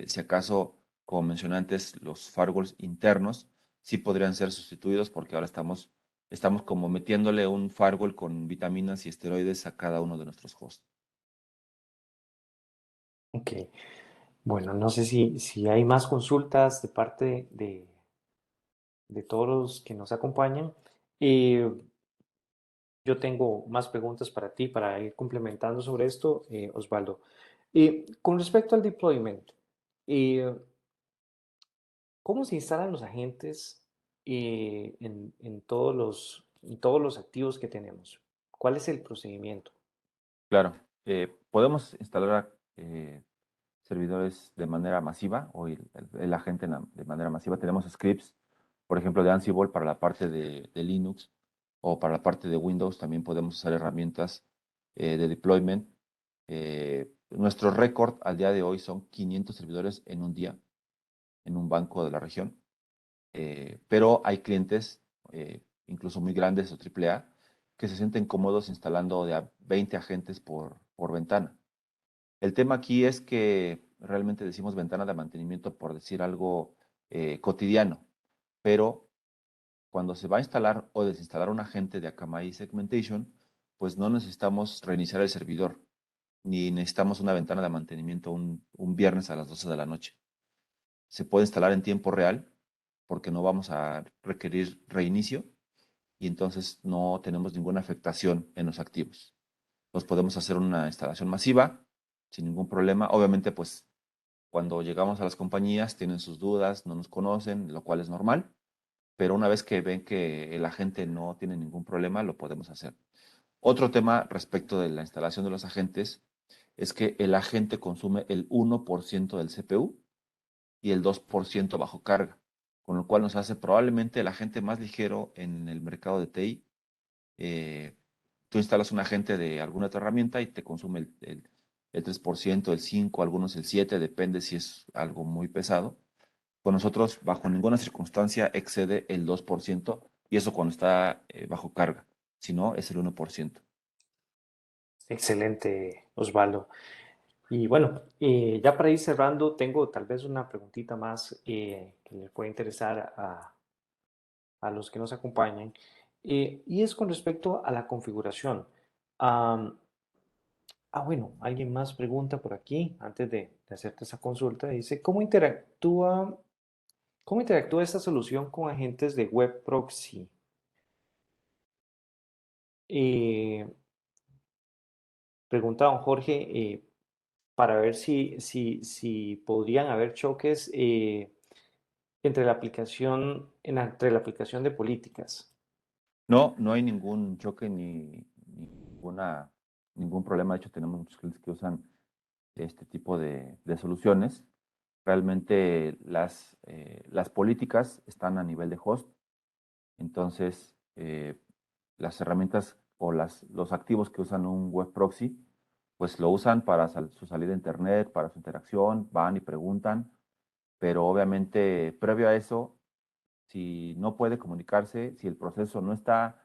Si acaso, como mencioné antes, los firewalls internos sí podrían ser sustituidos porque ahora estamos como metiéndole un firewall con vitaminas y esteroides a cada uno de nuestros hosts. Ok. Bueno, no sé si hay más consultas de parte de todos los que nos acompañan. Eh, Yo tengo más preguntas para ti para ir complementando sobre esto, Osvaldo. Con respecto al deployment, eh, ¿cómo se instalan los agentes en todos los activos que tenemos? ¿Cuál es el procedimiento? Claro, podemos instalar servidores de manera masiva o el agente de manera masiva. Tenemos scripts, por ejemplo, de Ansible para la parte de Linux o para la parte de Windows. También podemos usar herramientas de deployment. Nuestro récord al día de hoy son 500 servidores en un día en un banco de la región. Pero hay clientes, incluso muy grandes o AAA, que se sienten cómodos instalando de a 20 agentes por ventana. El tema aquí es que realmente decimos ventana de mantenimiento por decir algo cotidiano, pero cuando se va a instalar o desinstalar un agente de Akamai Segmentation, pues no necesitamos reiniciar el servidor, ni necesitamos una ventana de mantenimiento un viernes a las 12 de la noche. Se puede instalar en tiempo real porque no vamos a requerir reinicio y entonces no tenemos ninguna afectación en los activos. Nos podemos hacer una instalación masiva sin ningún problema. Obviamente, pues cuando llegamos a las compañías tienen sus dudas, no nos conocen, lo cual es normal, pero una vez que ven que el agente no tiene ningún problema, lo podemos hacer. Otro tema respecto de la instalación de los agentes es que el agente consume el 1% del CPU y el 2% bajo carga, con lo cual nos hace probablemente el agente más ligero en el mercado de TI. Tú instalas un agente de alguna otra herramienta y te consume el 3%, el 5%, algunos el 7%, depende si es algo muy pesado. Con nosotros, bajo ninguna circunstancia, excede el 2%, y eso cuando está bajo carga. Si no, es el 1%. Excelente, Osvaldo. Y bueno, ya para ir cerrando, tengo tal vez una preguntita más que les puede interesar a los que nos acompañan. Y es con respecto a la configuración. Am, bueno, alguien más pregunta por aquí, antes de hacerte esa consulta, dice, cómo interactúa esta solución con agentes de web proxy? Eh, Pregunta don Jorge, para ver si podrían haber choques entre la aplicación de políticas. No, no hay ningún choque ningún problema. De hecho, tenemos muchos clientes que usan este tipo de soluciones. Realmente las políticas están a nivel de host, entonces las herramientas o los activos que usan un web proxy, pues lo usan para su salida a internet, para su interacción, van y preguntan, pero obviamente previo a eso, si no puede comunicarse, si el proceso no está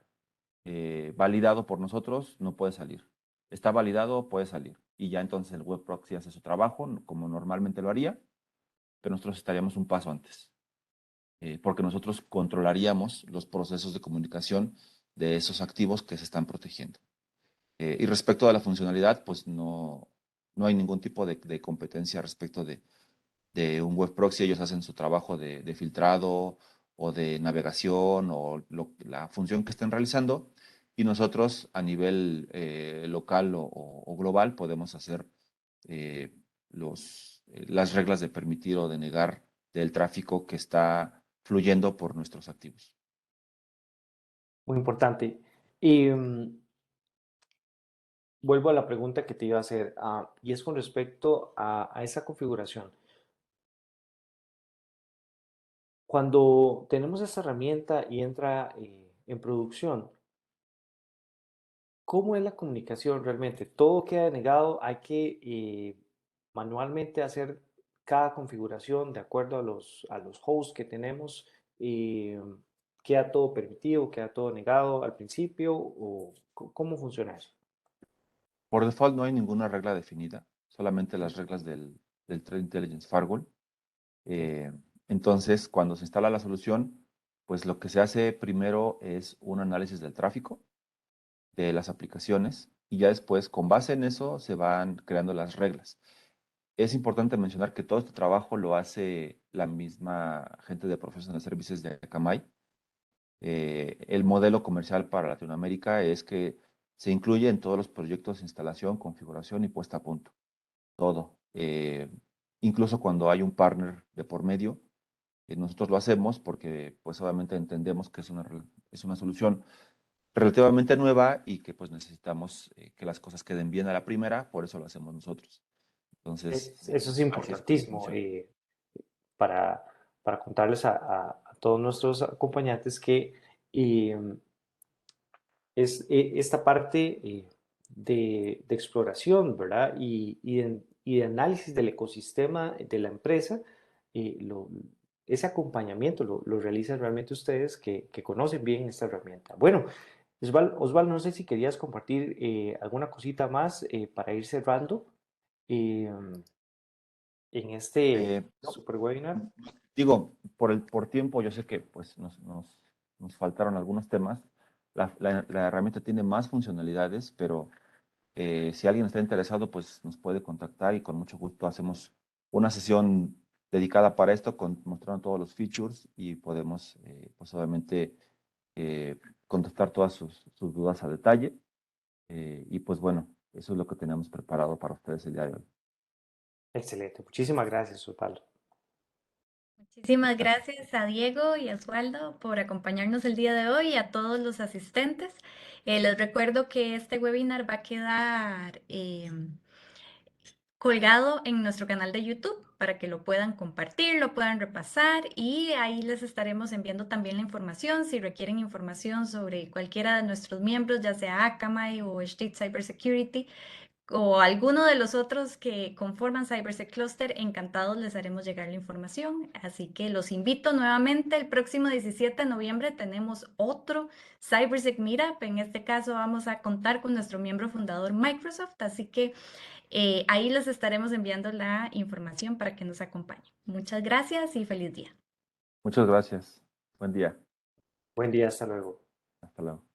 validado por nosotros, no puede salir. Está validado, puede salir. Y ya entonces el web proxy hace su trabajo como normalmente lo haría, pero nosotros estaríamos un paso antes, porque nosotros controlaríamos los procesos de comunicación de esos activos que se están protegiendo. Y respecto a la funcionalidad, pues no hay ningún tipo de competencia respecto de un web proxy. Ellos hacen su trabajo de filtrado o de navegación o la función que estén realizando, y nosotros a nivel local o global podemos hacer eh, las reglas de permitir o de negar del tráfico que está fluyendo por nuestros activos. Muy importante. Y vuelvo a la pregunta que te iba a hacer, y es con respecto a esa configuración. Cuando tenemos esa herramienta y entra en producción, ¿cómo es la comunicación realmente? Todo queda denegado, hay que manualmente hacer cada configuración de acuerdo a los hosts que tenemos. ¿Queda todo permitido, queda todo negado al principio o cómo funciona eso? Por default no hay ninguna regla definida, solamente las Ok. reglas del Threat Intelligence Firewall. Eh, entonces, cuando se instala la solución, pues lo que se hace primero es un análisis del tráfico de las aplicaciones, y ya después, con base en eso, se van creando las reglas. Es importante mencionar que todo este trabajo lo hace la misma gente de Professional Services de Akamai. El modelo comercial para Latinoamérica es que se incluye en todos los proyectos de instalación, configuración y puesta a punto. Todo. Incluso cuando hay un partner de por medio, nosotros lo hacemos porque pues obviamente entendemos que es una solución relativamente nueva y que pues necesitamos que las cosas queden bien a la primera, por eso lo hacemos nosotros. Entonces, Eso es así es como importantísimo funciona. para, para contarles a todos nuestros acompañantes que eh, es esta parte de exploración, ¿verdad? Y de análisis del ecosistema de la empresa, eh, lo- ese acompañamiento lo realizan realmente ustedes que conocen bien esta herramienta. Bueno, Osvaldo, no sé si querías compartir alguna cosita más para ir cerrando eh, en este No, super webinar. digo, por tiempo, yo sé que pues nos faltaron algunos temas. La herramienta tiene más funcionalidades, pero si alguien está interesado, pues nos puede contactar y con mucho gusto hacemos una sesión dedicada para esto, mostrando todos los features y podemos, pues obviamente, eh, contestar todas sus dudas a detalle. Y pues bueno, eso es lo que tenemos preparado para ustedes el día de hoy. Excelente, muchísimas gracias, Osvaldo. Muchísimas Gracias. gracias a Diego y a Osvaldo por acompañarnos el día de hoy y a todos los asistentes. Les recuerdo que este webinar va a quedar colgado en nuestro canal de YouTube para que lo puedan compartir, lo puedan repasar y ahí les estaremos enviando también la información si requieren información sobre cualquiera de nuestros miembros, ya sea Akamai o State Cybersecurity o alguno de los otros que conforman CyberSec Cluster, encantados les haremos llegar la información. Así que los invito nuevamente. El próximo 17 de noviembre tenemos otro CyberSec Meetup. En este caso vamos a contar con nuestro miembro fundador Microsoft. Así que ahí les estaremos enviando la información para que nos acompañen. Muchas gracias y feliz día. Muchas gracias. Buen día. Buen día, hasta luego. Hasta luego.